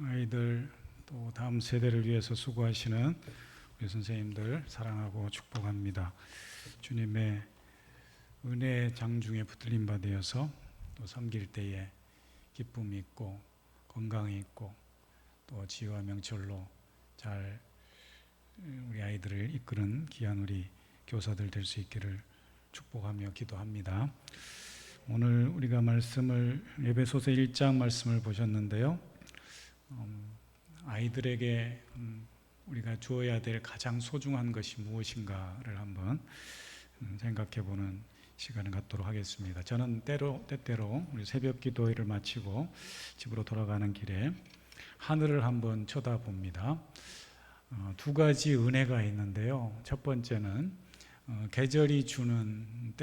아이들 또 다음 세대를 위해서 수고하시는 우리 선생님들 사랑하고 축복합니다. 주님의 은혜의 장중에 붙들림 받으어서 또 섬길 때에 기쁨이 있고 건강이 있고 또 지혜와 명철로 잘 우리 아이들을 이끄는 귀한 우리 교사들 될 수 있기를 축복하며 기도합니다. 오늘 우리가 말씀을 에베소서 1장 말씀을 보셨는데요. 아이들에게 우리가 주어야 될 가장 소중한 것이 무엇인가를 한번 생각해 보는 시간을 갖도록 하겠습니다. 저는 때때로 우리 새벽 기도회를 마치고 집으로 돌아가는 길에 하늘을 한번 쳐다봅니다. 두 가지 은혜가 있는데요. 첫 번째는 계절이 주는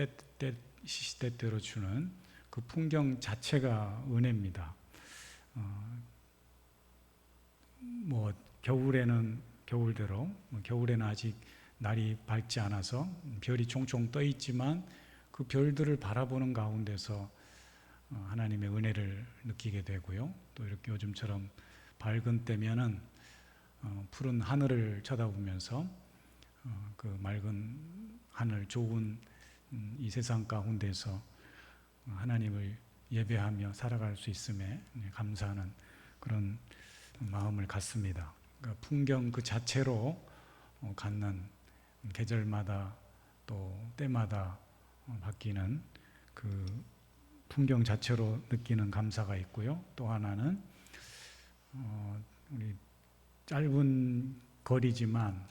시시때때로 주는 그 풍경 자체가 은혜입니다. 겨울에는 겨울대로, 겨울에는 아직 날이 밝지 않아서 별이 총총 떠 있지만 그 별들을 바라보는 가운데서 하나님의 은혜를 느끼게 되고요. 또 이렇게 요즘처럼 밝은 때면은 푸른 하늘을 쳐다보면서 그 맑은 하늘, 좋은 이 세상 가운데서 하나님을 예배하며 살아갈 수 있음에 감사하는 그런 마음을 갖습니다. 그러니까 풍경 그 자체로 갖는 계절마다 또 때마다 바뀌는 그 풍경 자체로 느끼는 감사가 있고요. 또 하나는 우리 짧은 거리지만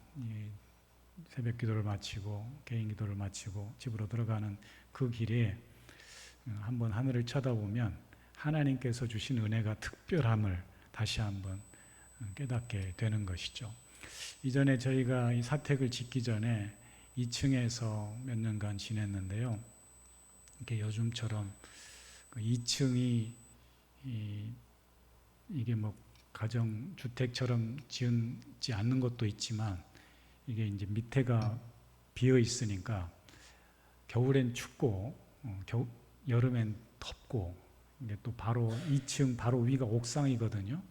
새벽 기도를 마치고 개인 기도를 마치고 집으로 들어가는 그 길에 한번 하늘을 쳐다보면 하나님께서 주신 은혜가 특별함을 다시 한번 깨닫게 되는 것이죠. 이전에 저희가 이 사택을 짓기 전에 2층에서 몇 년간 지냈는데요. 이렇게 요즘처럼 2층이 이게 가정주택처럼 지지 않는 것도 있지만 이게 이제 밑에가 비어 있으니까 겨울엔 춥고 여름엔 덥고 이게 또 바로 2층 바로 위가 옥상이거든요.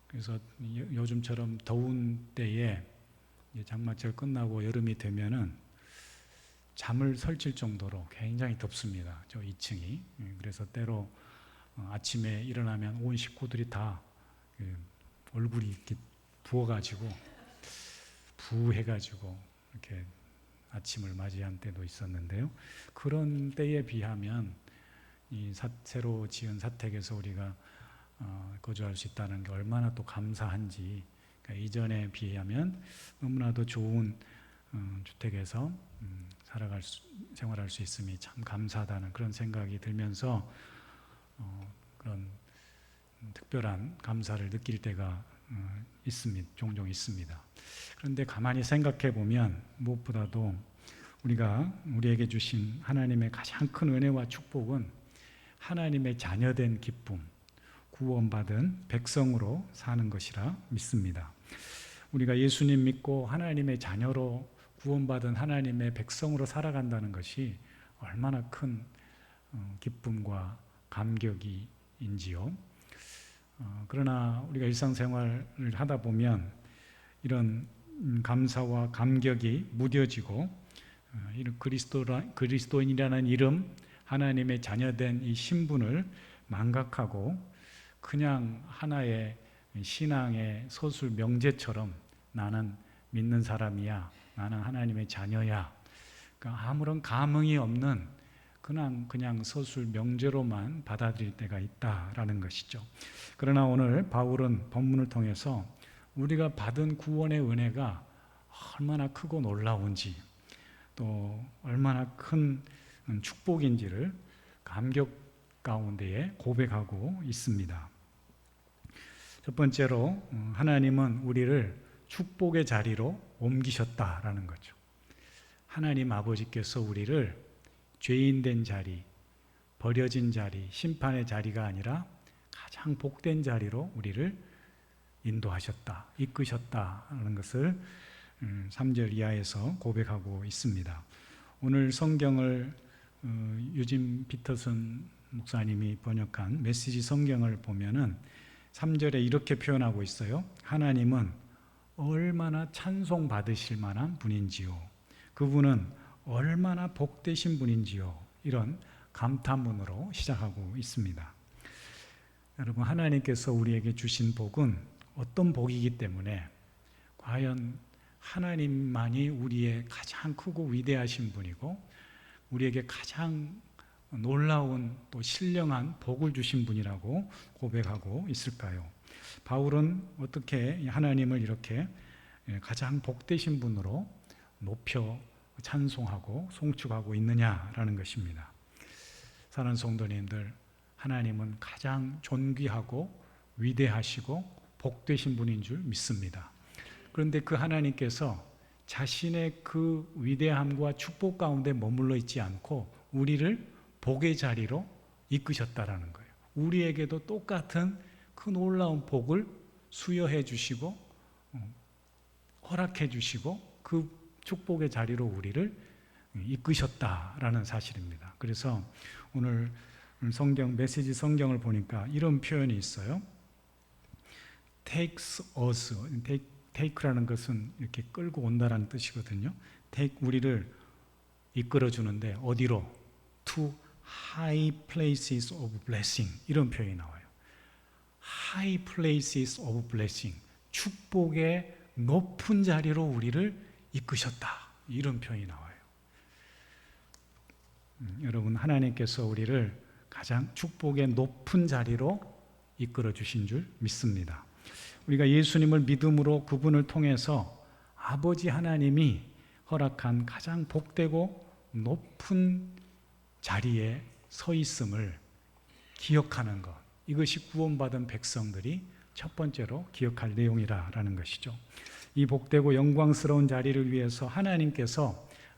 그래서 요즘처럼 더운 때에 장마철 끝나고 여름이 되면은 잠을 설칠 정도로 굉장히 덥습니다. 저 2층이. 그래서 때로 아침에 일어나면 온 식구들이 다 얼굴이 이렇게 부어가지고 부해가지고 이렇게 아침을 맞이한 때도 있었는데요. 그런 때에 비하면 이 새로 지은 사택에서 우리가 거주할 수 있다는 게 얼마나 또 감사한지, 그러니까 이전에 비하면 너무나도 좋은 주택에서 생활할 수 있음이 참 감사하다는 그런 생각이 들면서 그런 특별한 감사를 느낄 때가 종종 있습니다. 그런데 가만히 생각해 보면 무엇보다도 우리에게 주신 하나님의 가장 큰 은혜와 축복은 하나님의 자녀된 기쁨, 구원받은 백성으로 사는 것이라 믿습니다. 우리가 예수님 믿고 하나님의 자녀로 구원받은 하나님의 백성으로 살아간다는 것이 얼마나 큰 기쁨과 감격인지요. 그러나 우리가 일상생활을 하다 보면 이런 감사와 감격이 무뎌지고 그리스도인이라는 이름, 하나님의 자녀된 이 신분을 망각하고 그냥 하나의 신앙의 서술 명제처럼 나는 믿는 사람이야, 나는 하나님의 자녀야, 그러니까 아무런 감흥이 없는 그냥 서술 명제로만 받아들일 때가 있다라는 것이죠. 그러나 오늘 바울은 본문을 통해서 우리가 받은 구원의 은혜가 얼마나 크고 놀라운지 또 얼마나 큰 축복인지를 감격 가운데에 고백하고 있습니다. 첫 번째로 하나님은 우리를 축복의 자리로 옮기셨다라는 거죠. 하나님 아버지께서 우리를 죄인된 자리, 버려진 자리, 심판의 자리가 아니라 가장 복된 자리로 우리를 인도하셨다, 이끄셨다는 것을 3절 이하에서 고백하고 있습니다. 오늘 성경을 유진 피터슨 목사님이 번역한 메시지 성경을 보면은 3절에 이렇게 표현하고 있어요. 하나님은 얼마나 찬송받으실 만한 분인지요. 그분은 얼마나 복되신 분인지요. 이런 감탄문으로 시작하고 있습니다. 여러분, 하나님께서 우리에게 주신 복은 어떤 복이기 때문에 과연 하나님만이 우리의 가장 크고 위대하신 분이고 우리에게 가장 놀라운 또 신령한 복을 주신 분이라고 고백하고 있을까요? 바울은 어떻게 하나님을 이렇게 가장 복되신 분으로 높여 찬송하고 송축하고 있느냐라는 것입니다. 사랑하는 성도님들, 하나님은 가장 존귀하고 위대하시고 복되신 분인 줄 믿습니다. 그런데 그 하나님께서 자신의 그 위대함과 축복 가운데 머물러 있지 않고 우리를 복의 자리로 이끄셨다라는 거예요. 우리에게도 똑같은 그 놀라운 복을 수여해 주시고 허락해 주시고 그 축복의 자리로 우리를 이끄셨다라는 사실입니다. 그래서 오늘 성경 메시지 성경을 보니까 이런 표현이 있어요. takes us. take라는 것은 이렇게 끌고 온다라는 뜻이거든요. take 우리를 이끌어 주는데 어디로? to high places of blessing. 이런 표현이 나와요. high places of blessing. 축복의 높은 자리로 우리를 이끄셨다. 이런 표현이 나와요. 여러분, 하나님께서 우리를 가장 축복의 높은 자리로 이끌어 주신 줄 믿습니다. 우리가 예수님을 믿음으로 그분을 통해서 아버지 하나님이 허락한 가장 복되고 높은 자리에 서 있음을 기억하는 것, 이것이 구원받은 백성들이 첫 번째로 기억할 내용이라는 것이죠. 이 복되고 영광스러운 자리를 위해서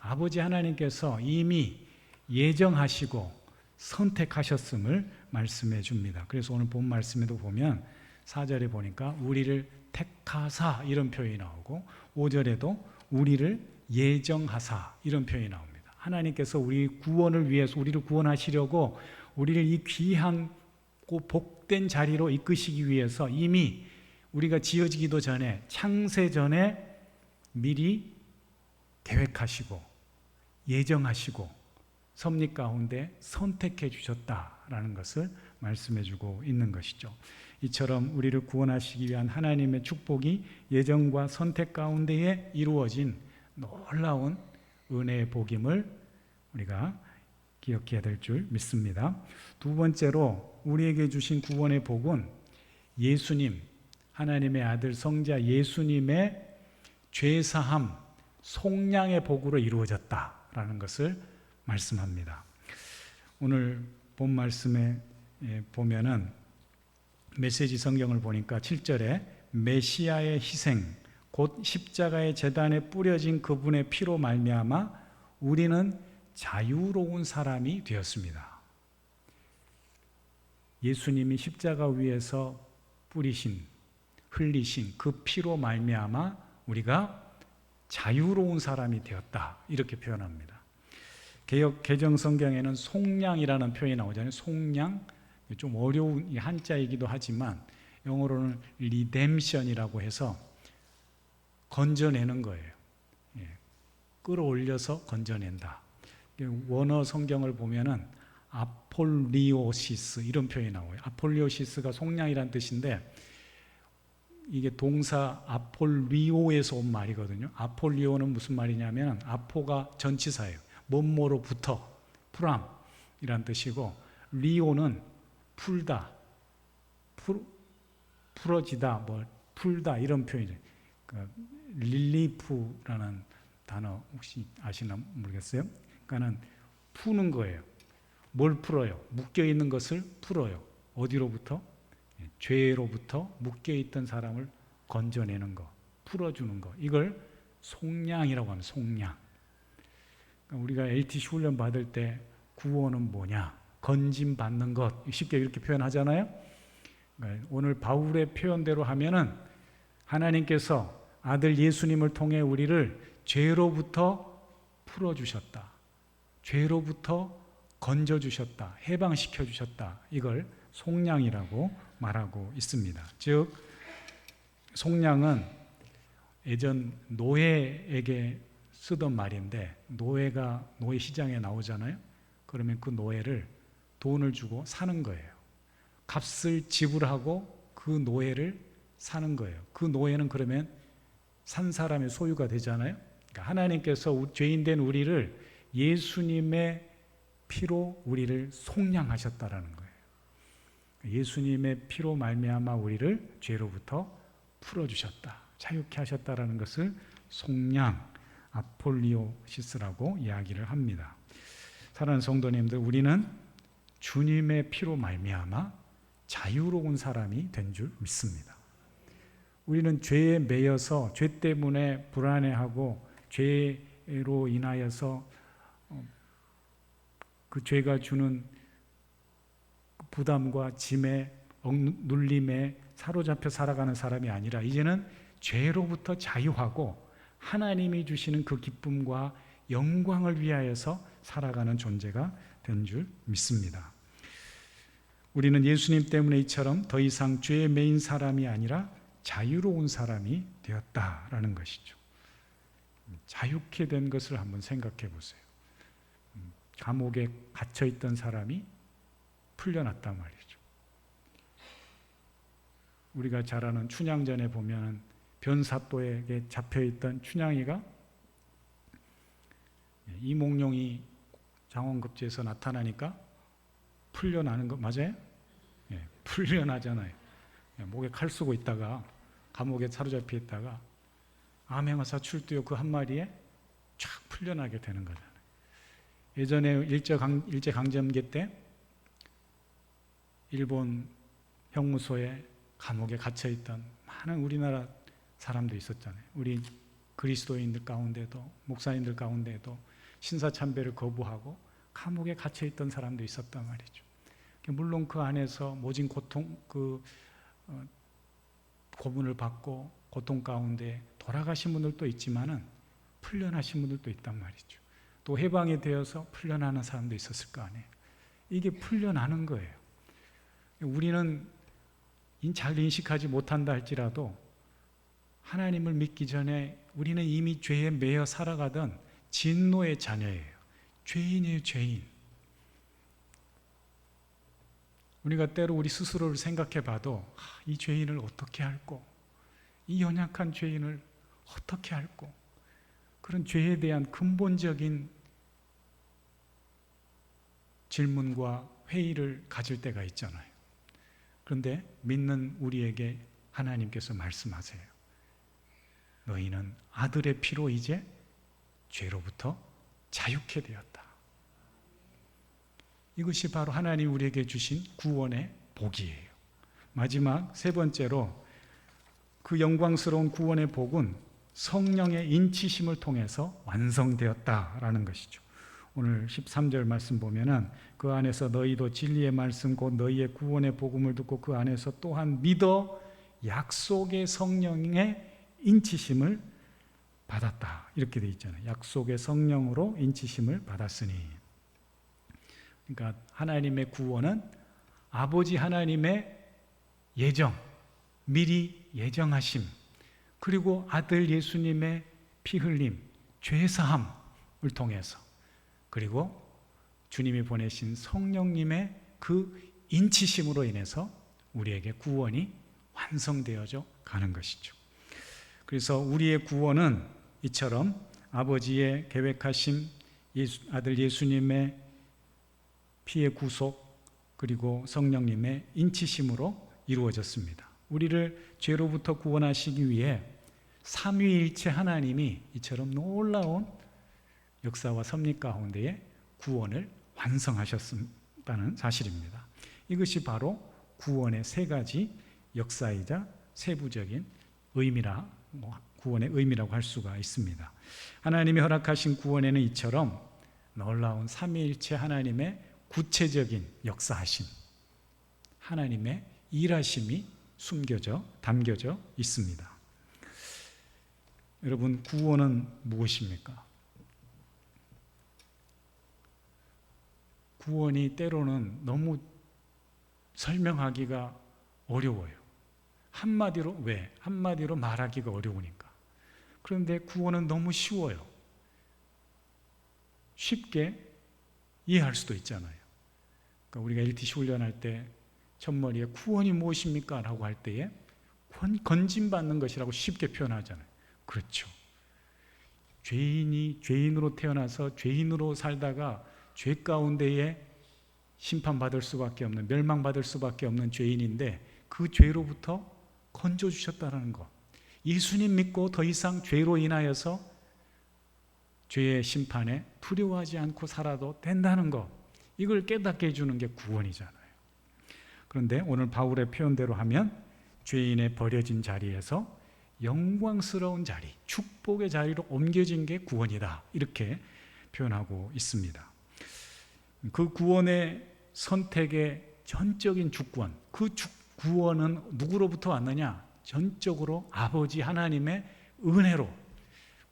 아버지 하나님께서 이미 예정하시고 선택하셨음을 말씀해 줍니다. 그래서 오늘 본 말씀에도 보면 4절에 보니까 우리를 택하사 이런 표현이 나오고 5절에도 우리를 예정하사 이런 표현이 나옵니다. 하나님께서 우리 구원을 위해서 우리를 구원하시려고 우리를 이 귀하고 복된 자리로 이끄시기 위해서 이미 우리가 지어지기도 전에 창세 전에 미리 계획하시고 예정하시고 섭리 가운데 선택해 주셨다라는 것을 말씀해 주고 있는 것이죠. 이처럼 우리를 구원하시기 위한 하나님의 축복이 예정과 선택 가운데에 이루어진 놀라운 은혜의 복임을 우리가 기억해야 될 줄 믿습니다. 두 번째로 우리에게 주신 구원의 복은 예수님, 하나님의 아들 성자 예수님의 죄사함, 속량의 복으로 이루어졌다라는 것을 말씀합니다. 오늘 본 말씀에 보면은 메시지 성경을 보니까 7절에 메시아의 희생, 곧 십자가의 제단에 뿌려진 그분의 피로 말미암아 우리는 자유로운 사람이 되었습니다. 예수님이 십자가 위에서 흘리신 그 피로 말미암아 우리가 자유로운 사람이 되었다, 이렇게 표현합니다. 개역 개정 성경에는 속량이라는 표현이 나오잖아요. 속량, 좀 어려운 한자이기도 하지만 영어로는 redemption이라고 해서 건져내는 거예요. 끌어올려서 건져낸다. 원어 성경을 보면은 아폴리오시스 이런 표현이 나와요. 아폴리오시스가 속량이란 뜻인데 이게 동사 아폴리오에서 온 말이거든요. 아폴리오는 무슨 말이냐면 아포가 전치사예요. 뭐뭐로부터, 프람이란 뜻이고 리오는 풀다, 풀어지다, 풀다 이런 표현이에요. 그러니까 릴리프라는 단어 혹시 아시나 모르겠어요? 그러니까는 푸는 거예요. 뭘 풀어요? 묶여있는 것을 풀어요. 어디로부터? 죄로부터 묶여있던 사람을 건져내는 거, 풀어주는 거. 이걸 속량이라고 하는 속량. 그러니까 우리가 LTC 훈련 받을 때 구원은 뭐냐? 건짐 받는 것. 쉽게 이렇게 표현하잖아요. 그러니까 오늘 바울의 표현대로 하면은 하나님께서 아들 예수님을 통해 우리를 죄로부터 풀어주셨다. 죄로부터 건져주셨다. 해방시켜주셨다. 이걸 속량이라고 말하고 있습니다. 즉 속량은 예전 노예에게 쓰던 말인데, 노예가 노예 시장에 나오잖아요. 그러면 그 노예를 돈을 주고 사는 거예요. 값을 지불하고 그 노예를 사는 거예요. 그 노예는 그러면 산 사람의 소유가 되잖아요. 그러니까 하나님께서 죄인된 우리를 예수님의 피로 우리를 속량하셨다라는 거예요. 예수님의 피로 말미암아 우리를 죄로부터 풀어주셨다, 자유케 하셨다라는 것을 속량, 아폴리오시스라고 이야기를 합니다. 사랑하는 성도님들, 우리는 주님의 피로 말미암아 자유로운 사람이 된 줄 믿습니다. 우리는 죄에 매여서 죄 때문에 불안해하고 죄로 인하여서 그 죄가 주는 부담과 짐에 눌림에 사로잡혀 살아가는 사람이 아니라 이제는 죄로부터 자유하고 하나님이 주시는 그 기쁨과 영광을 위하여서 살아가는 존재가 된 줄 믿습니다. 우리는 예수님 때문에 이처럼 더 이상 죄에 매인 사람이 아니라 자유로운 사람이 되었다라는 것이죠. 자유케 된 것을 한번 생각해 보세요. 감옥에 갇혀 있던 사람이 풀려났단 말이죠. 우리가 잘 아는 춘향전에 보면 변사또에게 잡혀있던 춘향이가 이몽룡이 장원급제에서 나타나니까 풀려나는 거 맞아요? 예, 풀려나잖아요. 목에 칼 쓰고 있다가 감옥에 사로잡혀 있다가 암행어사 출두요 그 한 마리에 쫙 풀려나게 되는 거잖아요. 예전에 일제강점기 때 일본 형무소에 감옥에 갇혀있던 많은 우리나라 사람도 있었잖아요. 우리 그리스도인들 가운데도 목사님들 가운데도 신사참배를 거부하고 감옥에 갇혀있던 사람도 있었단 말이죠. 물론 그 안에서 모진 고통, 고문을 받고 고통 가운데 돌아가신 분들도 있지만은 풀려나신 분들도 있단 말이죠. 또 해방이 되어서 풀려나는 사람도 있었을 거 아니에요. 이게 풀려나는 거예요. 우리는 잘 인식하지 못한다 할지라도 하나님을 믿기 전에 우리는 이미 죄에 매여 살아가던 진노의 자녀예요. 죄인이에요, 죄인. 우리가 때로 우리 스스로를 생각해 봐도 이 죄인을 어떻게 할꼬? 이 연약한 죄인을 어떻게 할꼬? 그런 죄에 대한 근본적인 질문과 회의를 가질 때가 있잖아요. 그런데 믿는 우리에게 하나님께서 말씀하세요. 너희는 아들의 피로 이제 죄로부터 자유케 되었다. 이것이 바로 하나님 우리에게 주신 구원의 복이에요. 마지막 세 번째로 그 영광스러운 구원의 복은 성령의 인치심을 통해서 완성되었다라는 것이죠. 오늘 13절 말씀 보면은 그 안에서 너희도 진리의 말씀 곧 너희의 구원의 복음을 듣고 그 안에서 또한 믿어 약속의 성령의 인치심을 받았다. 이렇게 돼 있잖아요. 약속의 성령으로 인치심을 받았으니. 그러니까 하나님의 구원은 아버지 하나님의 예정, 미리 예정하심, 그리고 아들 예수님의 피 흘림, 죄사함을 통해서, 그리고 주님이 보내신 성령님의 그 인치심으로 인해서 우리에게 구원이 완성되어져 가는 것이죠. 그래서 우리의 구원은 이처럼 아버지의 계획하신 아들 예수님의 피의 구속, 그리고 성령님의 인치심으로 이루어졌습니다. 우리를 죄로부터 구원하시기 위해 삼위일체 하나님이 이처럼 놀라운 역사와 섭리 가운데에 구원을 완성하셨다는 사실입니다. 이것이 바로 구원의 세 가지 역사이자 세부적인 의미라, 구원의 의미라고 할 수가 있습니다. 하나님이 허락하신 구원에는 이처럼 놀라운 삼위일체 하나님의 구체적인 역사하심, 하나님의 일하심이 담겨져 있습니다. 여러분, 구원은 무엇입니까? 구원이 때로는 너무 설명하기가 어려워요. 한마디로 왜? 한마디로 말하기가 어려우니까. 그런데 구원은 너무 쉬워요. 쉽게 이해할 수도 있잖아요. 그러니까 우리가 LTC 훈련할 때 첫머리에 구원이 무엇입니까? 라고 할 때에 건진받는 것이라고 쉽게 표현하잖아요. 그렇죠. 죄인으로 태어나서 죄인으로 살다가 죄 가운데에 심판받을 수밖에 없는, 멸망받을 수밖에 없는 죄인인데 그 죄로부터 건져주셨다는 것. 예수님 믿고 더 이상 죄로 인하여서 죄의 심판에 두려워하지 않고 살아도 된다는 것. 이걸 깨닫게 해주는 게 구원이잖아요. 그런데 오늘 바울의 표현대로 하면 죄인의 버려진 자리에서 영광스러운 자리, 축복의 자리로 옮겨진 게 구원이다. 이렇게 표현하고 있습니다. 그 구원의 선택의 전적인 주권, 그 구원은 누구로부터 왔느냐? 전적으로 아버지 하나님의 은혜로,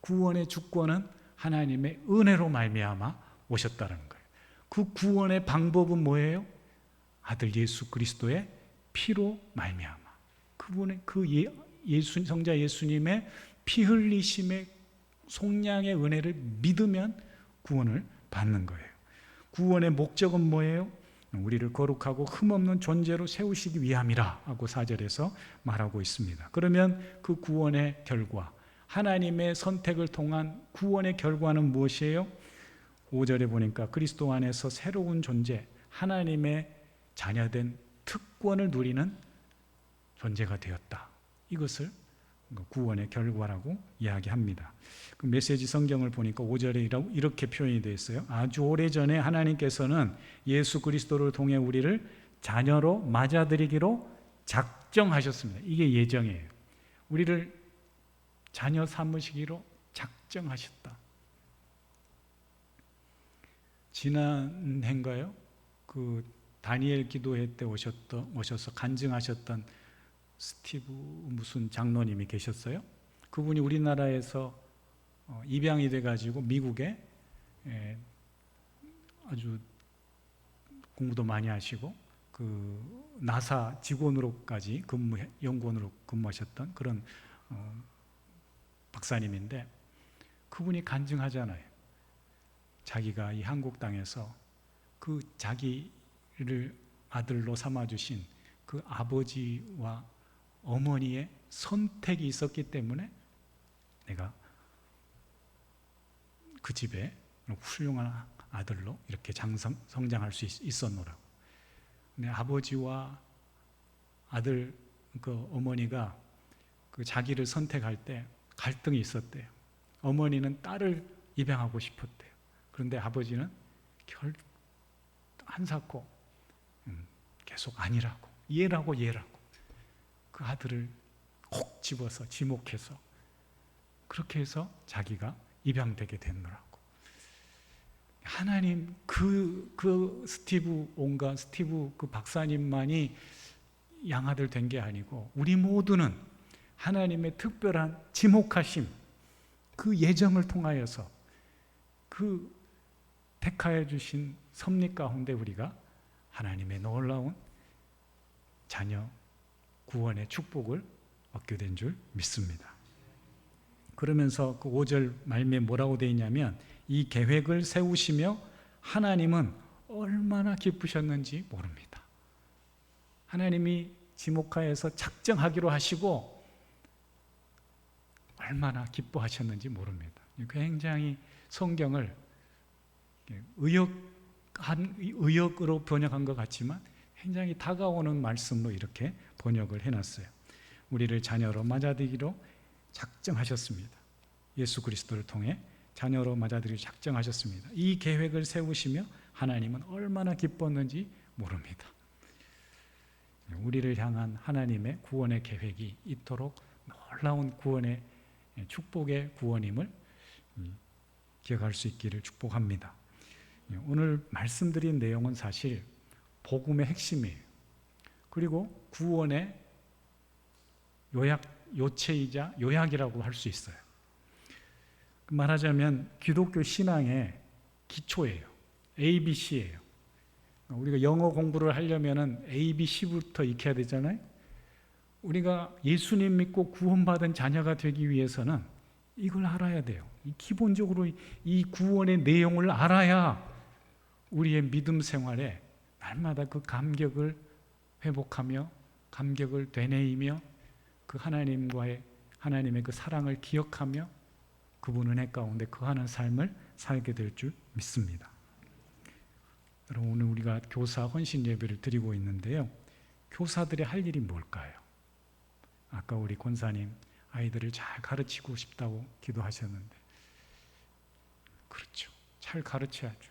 구원의 주권은 하나님의 은혜로 말미암아 오셨다는 거예요. 그 구원의 방법은 뭐예요? 아들 예수 그리스도의 피로 말미암아. 그분의 성자 예수님의 피 흘리심의 속량의 은혜를 믿으면 구원을 받는 거예요. 구원의 목적은 뭐예요? 우리를 거룩하고 흠없는 존재로 세우시기 위함이라 하고 4절에서 말하고 있습니다. 그러면 그 구원의 결과, 하나님의 선택을 통한 구원의 결과는 무엇이에요? 5절에 보니까 그리스도 안에서 새로운 존재, 하나님의 자녀된 특권을 누리는 존재가 되었다. 이것을 구원의 결과라고 이야기합니다. 그 메시지 성경을 보니까 5절에 이렇게 표현이 되어 있어요. 아주 오래전에 하나님께서는 예수 그리스도를 통해 우리를 자녀로 맞아들이기로 작정하셨습니다. 이게 예정이에요. 우리를 자녀 삼으시기로 작정하셨다. 지난해인가요? 그 다니엘 기도회 때 오셔서 간증하셨던 스티브 무슨 장로님이 계셨어요. 그분이 우리나라에서 입양이 돼가지고 미국에 아주 공부도 많이 하시고 그 나사 직원으로까지 연구원으로 근무하셨던 그런 박사님인데 그분이 간증하잖아요. 자기가 이 한국 땅에서 그 자기를 아들로 삼아주신 그 아버지와 어머니의 선택이 있었기 때문에 내가 그 집에 훌륭한 아들로 이렇게 성장할 수 있었노라고. 근데 아버지와 아들 그 어머니가 그 자기를 선택할 때 갈등이 있었대요. 어머니는 딸을 입양하고 싶었대요. 그런데 아버지는 한사코 계속 아니라고, 얘라고 그 아들을 콕 집어서 지목해서 그렇게 해서 자기가 입양되게 됐노라고. 하나님 그 스티브 그 박사님만이 양아들 된 게 아니고 우리 모두는 하나님의 특별한 지목하심, 그 예정을 통하여서 그 택하여 주신 섭리 가운데 우리가 하나님의 놀라운 자녀 구원의 축복을 얻게 된 줄 믿습니다. 그러면서 그 5절 말미에 뭐라고 되어 있냐면 이 계획을 세우시며 하나님은 얼마나 기쁘셨는지 모릅니다. 하나님이 지목하여서 작정하기로 하시고 얼마나 기뻐하셨는지 모릅니다. 굉장히 성경을 의역으로 번역한 것 같지만 굉장히 다가오는 말씀으로 이렇게 번역을 해놨어요. 우리를 자녀로 맞아들이기로 작정하셨습니다. 예수 그리스도를 통해 자녀로 맞아들이기로 작정하셨습니다. 이 계획을 세우시며 하나님은 얼마나 기뻤는지 모릅니다. 우리를 향한 하나님의 구원의 계획이 이토록 놀라운 구원의 축복의 구원임을 기억할 수 있기를 축복합니다. 오늘 말씀드린 내용은 사실 복음의 핵심이에요. 그리고 구원의 요체이자 요약이라고 할 수 있어요. 말하자면 기독교 신앙의 기초예요. ABC예요. 우리가 영어 공부를 하려면 ABC부터 익혀야 되잖아요. 우리가 예수님 믿고 구원받은 자녀가 되기 위해서는 이걸 알아야 돼요. 기본적으로 이 구원의 내용을 알아야 우리의 믿음 생활에 날마다 그 감격을 회복하며 감격을 되뇌이며 그 하나님의 그 사랑을 기억하며 그분 은혜 가운데 거하는 삶을 살게 될 줄 믿습니다. 여러분, 오늘 우리가 교사 헌신 예배를 드리고 있는데요. 교사들이 할 일이 뭘까요? 아까 우리 권사님 아이들을 잘 가르치고 싶다고 기도하셨는데, 그렇죠. 잘 가르쳐야죠.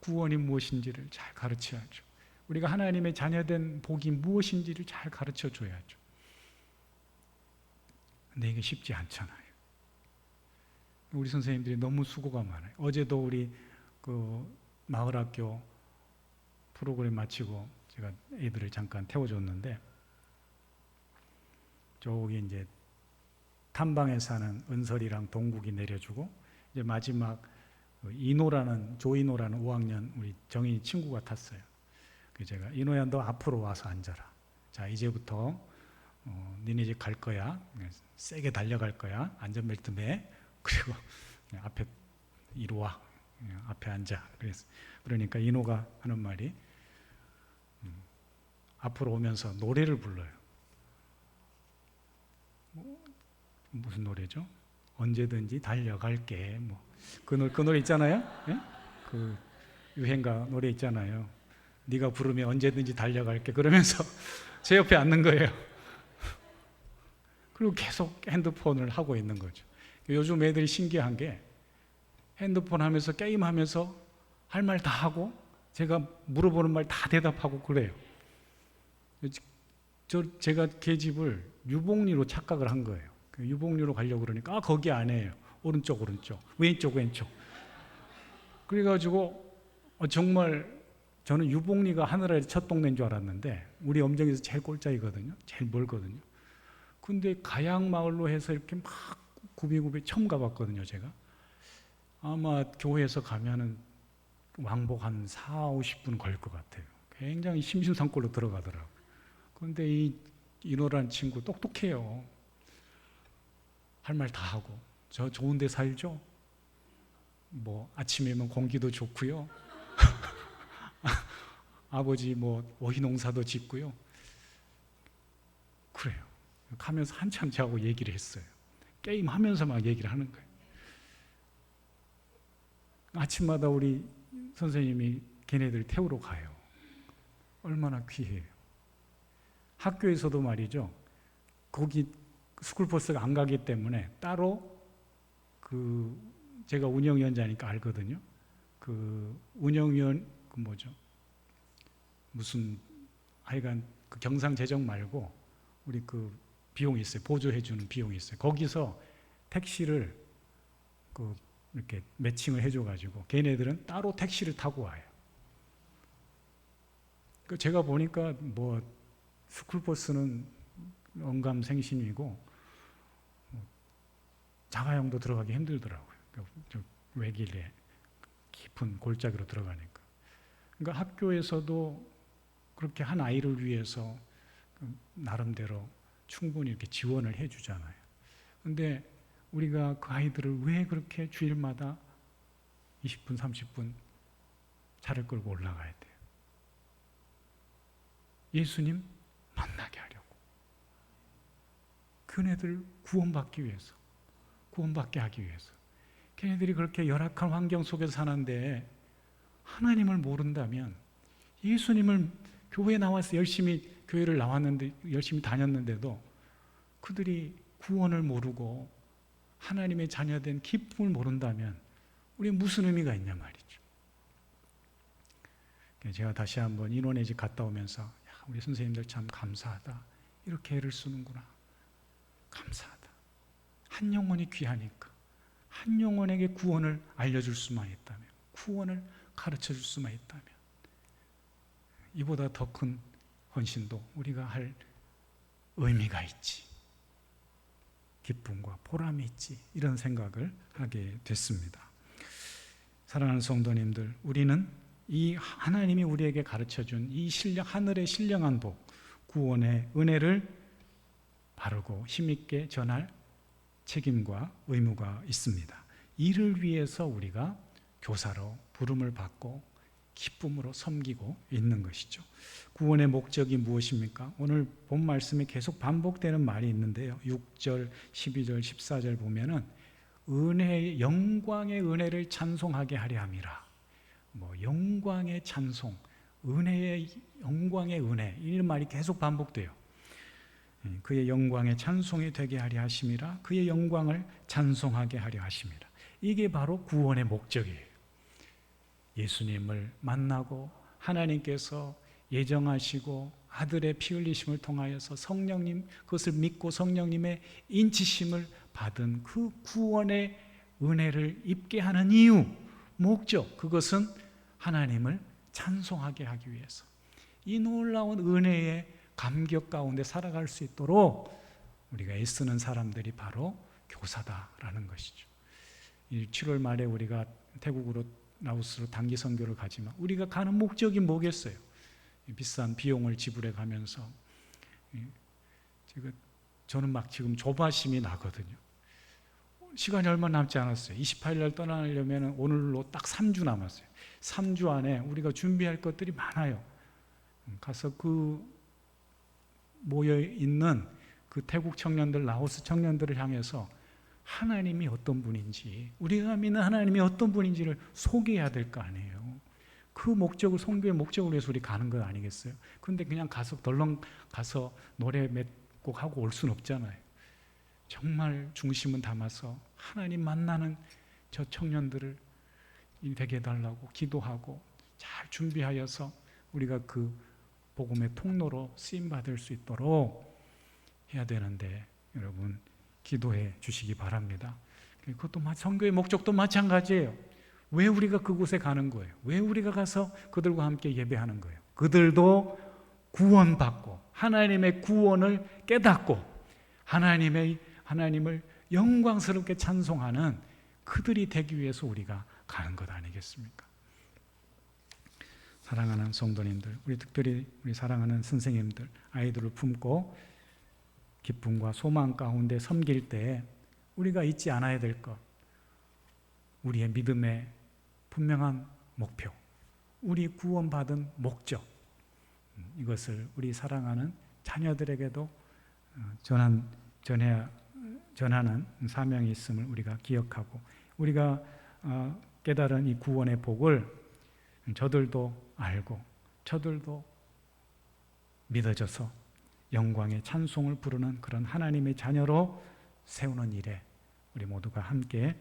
구원이 무엇인지를 잘 가르쳐야죠. 우리가 하나님의 자녀된 복이 무엇인지를 잘 가르쳐 줘야죠. 근데 이게 쉽지 않잖아요. 우리 선생님들이 너무 수고가 많아요. 어제도 우리 그 마을학교 프로그램 마치고 제가 애들을 잠깐 태워줬는데, 저기 이제 탐방에 사는 은설이랑 동국이 내려주고, 이제 마지막 조인호라는 5학년 우리 정인이 친구가 탔어요. 그래서 제가 이노야 너 앞으로 와서 앉아라. 자, 이제부터 니네 집 갈 거야. 세게 달려갈 거야. 안전벨트 매. 그리고 앞에 이리 와. 앞에 앉아. 그러니까 이노가 하는 말이 앞으로 오면서 노래를 불러요. 무슨 노래죠? 언제든지 달려갈게. 그 노래 있잖아요. 예? 그 유행가 노래 있잖아요. 네가 부르면 언제든지 달려갈게. 그러면서 제 옆에 앉는 거예요. 그리고 계속 핸드폰을 하고 있는 거죠. 요즘 애들이 신기한 게 핸드폰 하면서 게임하면서 할 말 다 하고 제가 물어보는 말 다 대답하고 그래요. 제가 계집을 유복리로 착각을 한 거예요. 유복리로 가려고 그러니까 거기 아니에요. 오른쪽 왼쪽 그래가지고 정말 저는 유복리가 하늘아래 첫 동네인 줄 알았는데 우리 엄정에서 제일 꼴짝이거든요. 제일 멀거든요. 근데 가양마을로 해서 이렇게 막 구비구비 처음 가봤거든요. 제가 아마 교회에서 가면은 왕복 한 40-50분 걸릴 것 같아요. 굉장히 심심산골로 들어가더라고요. 그런데 이노라는 친구 똑똑해요. 할 말 다 하고. 저 좋은 데 살죠? 아침이면 공기도 좋고요. 아버지 오이 농사도 짓고요. 그래요. 가면서 한참 저하고 얘기를 했어요. 게임하면서 막 얘기를 하는 거예요. 아침마다 우리 선생님이 걔네들 태우러 가요. 얼마나 귀해요. 학교에서도 말이죠. 거기 스쿨버스가 안 가기 때문에 따로 제가 운영위원장이니까 알거든요. 운영위원 무슨 하여간 경상재정 말고 우리 비용이 있어요. 보조해주는 비용이 있어요. 거기서 택시를 이렇게 매칭을 해줘가지고 걔네들은 따로 택시를 타고 와요. 제가 보니까 스쿨버스는 언감생심이고 자가용도 들어가기 힘들더라고요. 외길에 깊은 골짜기로 들어가니까. 그러니까 학교에서도 그렇게 한 아이를 위해서 나름대로 충분히 이렇게 지원을 해주잖아요. 근데 우리가 그 아이들을 왜 그렇게 주일마다 20분, 30분 차를 끌고 올라가야 돼요? 예수님 만나게 하려고. 그네들 구원받기 위해서, 구원받게 하기 위해서. 걔네들이 그렇게 열악한 환경 속에서 사는데 하나님을 모른다면, 예수님을 교회에 나와서 열심히 교회를 나왔는데 열심히 다녔는데도 그들이 구원을 모르고 하나님의 자녀된 기쁨을 모른다면 우리 무슨 의미가 있냐 말이죠. 제가 다시 한번 인원의 집 갔다 오면서 우리 선생님들 참 감사하다. 이렇게 애를 쓰는구나. 감사하다. 한 영혼이 귀하니까 한 영혼에게 구원을 알려줄 수만 있다면, 구원을 가르쳐줄 수만 있다면 이보다 더 큰 헌신도 우리가 할 의미가 있지, 기쁨과 보람이 있지, 이런 생각을 하게 됐습니다. 사랑하는 성도님들, 우리는 이 하나님이 우리에게 가르쳐준 이 하늘의 신령한 복, 구원의 은혜를 바르고 힘있게 전할 책임과 의무가 있습니다. 이를 위해서 우리가 교사로 부름을 받고 기쁨으로 섬기고 있는 것이죠. 구원의 목적이 무엇입니까? 오늘 본 말씀에 계속 반복되는 말이 있는데요. 6절, 12절, 14절 보면은 은혜의 영광의 은혜를 찬송하게 하려 함이라. 영광의 찬송, 은혜의 영광의 은혜, 이 말이 계속 반복돼요. 그의 영광의 찬송이 되게 하려 하심이라. 그의 영광을 찬송하게 하려 하심이라. 이게 바로 구원의 목적이에요. 예수님을 만나고 하나님께서 예정하시고 아들의 피 흘리심을 통하여서 성령님, 그것을 믿고 성령님의 인치심을 받은 그 구원의 은혜를 입게 하는 이유, 목적, 그것은 하나님을 찬송하게 하기 위해서, 이 놀라운 은혜의 감격 가운데 살아갈 수 있도록 우리가 애쓰는 사람들이 바로 교사다라는 것이죠. 7월 말에 우리가 태국으로 라오스로 단기 선교를 가지만 우리가 가는 목적이 뭐겠어요? 비싼 비용을 지불해 가면서 저는 막 지금 조바심이 나거든요. 시간이 얼마 남지 않았어요. 28일 날 떠나려면 오늘로 딱 3주 남았어요. 3주 안에 우리가 준비할 것들이 많아요. 가서 모여 있는 그 태국 청년들, 라오스 청년들을 향해서 하나님이 어떤 분인지, 우리가 믿는 하나님이 어떤 분인지를 소개해야 될 거 아니에요. 그 목적을, 선교의 목적을 위해서 우리 가는 건 아니겠어요? 근데 그냥 가서 덜렁 가서 노래 몇 곡 하고 올 수는 없잖아요. 정말 중심은 담아서 하나님 만나는 저 청년들을 되게 해달라고 기도하고 잘 준비하여서 우리가 그 복음의 통로로 쓰임받을 수 있도록 해야 되는데, 여러분 기도해 주시기 바랍니다. 그것도 선교의 목적도 마찬가지예요. 왜 우리가 그곳에 가는 거예요? 왜 우리가 가서 그들과 함께 예배하는 거예요? 그들도 구원받고 하나님의 구원을 깨닫고 하나님을 영광스럽게 찬송하는 그들이 되기 위해서 우리가 가는 것 아니겠습니까? 사랑하는 성도님들, 특별히 우리 사랑하는 선생님들, 아이들을 품고 기쁨과 소망 가운데 섬길 때 우리가 잊지 않아야 될 것, 우리의 믿음의 분명한 목표, 우리 구원받은 목적, 이것을 우리 사랑하는 자녀들에게도 전하는 사명이 있음을 우리가 기억하고, 우리가 깨달은 이 구원의 복을 저들도 알고 저들도 믿어져서 영광의 찬송을 부르는 그런 하나님의 자녀로 세우는 일에 우리 모두가 함께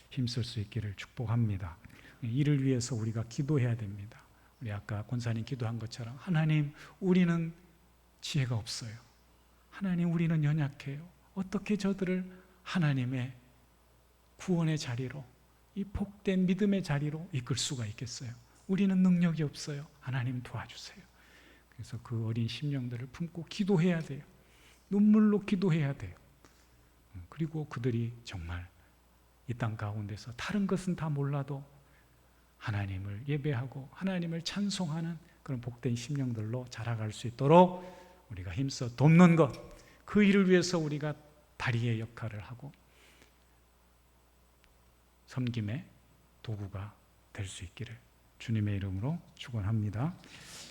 힘쓸 수 있기를 축복합니다. 이를 위해서 우리가 기도해야 됩니다. 우리 아까 권사님 기도한 것처럼, 하나님, 우리는 지혜가 없어요. 하나님, 우리는 연약해요. 어떻게 저들을 하나님의 구원의 자리로, 이 복된 믿음의 자리로 이끌 수가 있겠어요? 우리는 능력이 없어요. 하나님 도와주세요. 그래서 그 어린 심령들을 품고 기도해야 돼요. 눈물로 기도해야 돼요. 그리고 그들이 정말 이 땅 가운데서 다른 것은 다 몰라도 하나님을 예배하고 하나님을 찬송하는 그런 복된 심령들로 자라갈 수 있도록 우리가 힘써 돕는 것, 그 일을 위해서 우리가 다리의 역할을 하고 섬김의 도구가 될 수 있기를 주님의 이름으로 축원합니다.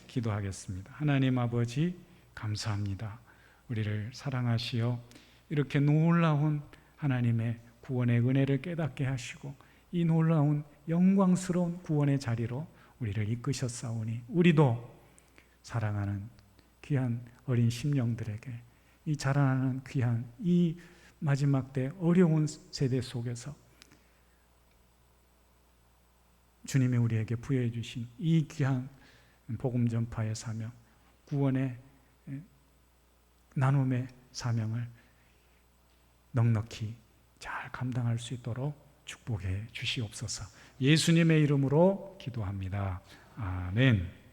기도하겠습니다. 하나님 아버지, 감사합니다. 우리를 사랑하시어 이렇게 놀라운 하나님의 구원의 은혜를 깨닫게 하시고 이 놀라운 영광스러운 구원의 자리로 우리를 이끄셨사오니, 우리도 사랑하는 귀한 어린 심령들에게 이 자라나는 귀한 이 마지막 때 어려운 세대 속에서 주님이 우리에게 부여해 주신 이 귀한 복음 전파의 사명, 구원의 나눔의 사명을 넉넉히 잘 감당할 수 있도록 축복해 주시옵소서. 예수님의 이름으로 기도합니다. 아멘.